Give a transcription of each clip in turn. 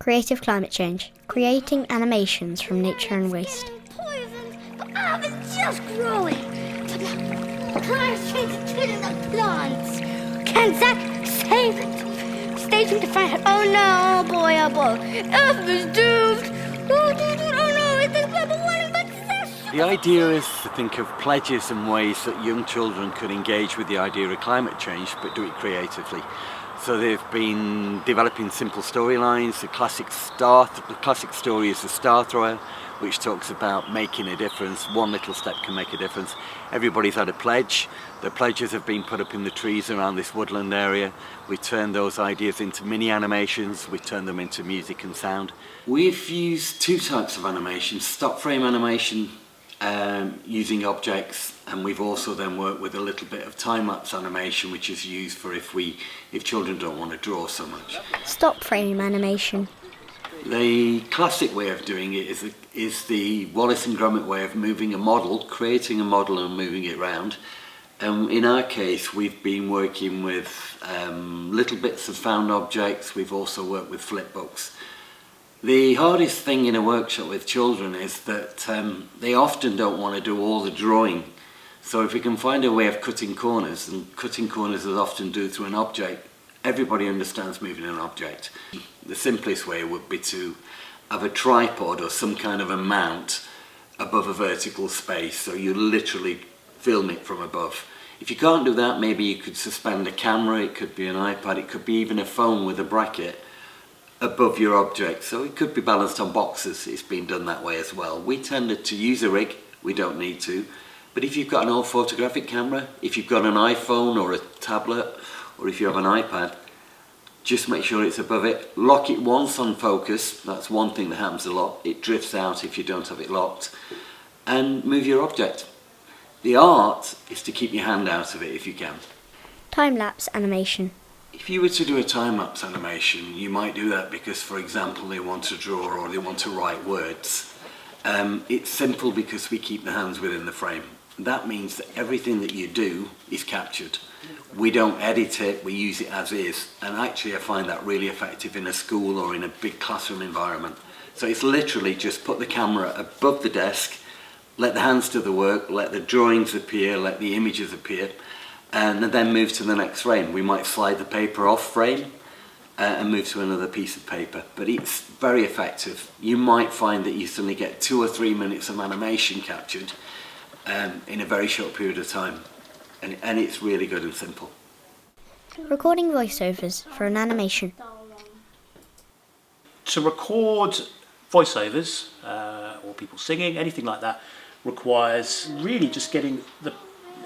Creative climate change. Creating animations from nature and waste. It's just growing. Climate change is killing the plants. Can Zach save it? Stay tuned to find out. Oh no, oh boy. Earth is doomed. Oh no, it's this global warming, but the idea is to think of pledges and ways that young children could engage with the idea of climate change, but do it creatively. So they've been developing simple storylines. The classic story is the Star Thrower, which talks about making a difference. One little step can make a difference. Everybody's had a pledge. The pledges have been put up in the trees around this woodland area. We turned those ideas into mini animations. We turned them into music and sound. We've used two types of animation: stop frame animation using objects, and we've also then worked with a little bit of time-lapse animation, which is used for if children don't want to draw so much. Stop frame animation. The classic way of doing it is the Wallace and Gromit way of moving a model, creating a model and moving it around. In our case, we've been working with little bits of found objects. We've also worked with flip books. The hardest thing in a workshop with children is that they often don't want to do all the drawing. So if we can find a way of cutting corners, and cutting corners is often done through an object, everybody understands moving an object. The simplest way would be to have a tripod or some kind of a mount above a vertical space, so you literally film it from above. If you can't do that, maybe you could suspend a camera. It could be an iPad, it could be even a phone with a bracket above your object, so it could be balanced on boxes. It's been done that way as well. We tended to use a rig, we don't need to, but if you've got an old photographic camera, if you've got an iPhone or a tablet, or if you have an iPad, just make sure it's above it. Lock it once on focus. That's one thing that happens a lot. It drifts out if you don't have it locked. And move your object. The art is to keep your hand out of it if you can. Time-lapse animation. If you were to do a time-lapse animation, you might do that because, for example, they want to draw or they want to write words. It's simple because we keep the hands within the frame. That means that everything that you do is captured. We don't edit it, we use it as is. And actually I find that really effective in a school or in a big classroom environment. So it's literally just put the camera above the desk, let the hands do the work, let the drawings appear, let the images appear, and then move to the next frame. We might slide the paper off frame and move to another piece of paper, but it's very effective. You might find that you suddenly get 2 or 3 minutes of animation captured in a very short period of time, and it's really good and simple. Recording voiceovers for an animation. To record voiceovers or people singing, anything like that, requires really just getting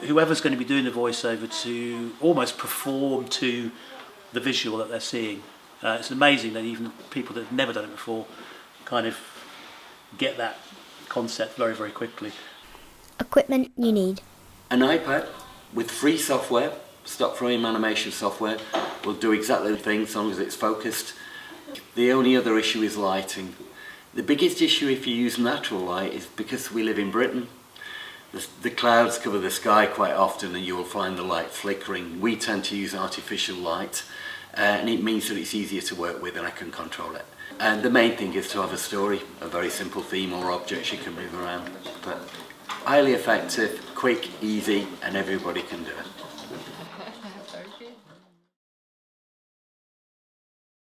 whoever's going to be doing the voiceover to almost perform to the visual that they're seeing. It's amazing that even people that have never done it before kind of get that concept very, very quickly. Equipment you need. An iPad with free software, stop frame animation software, will do exactly the thing as long as it's focused. The only other issue is lighting. The biggest issue if you use natural light is because we live in Britain. The clouds cover the sky quite often and you will find the light flickering. We tend to use artificial light and it means that it's easier to work with and I can control it. And the main thing is to have a story, a very simple theme or objects you can move around. But highly effective, quick, easy, and everybody can do it.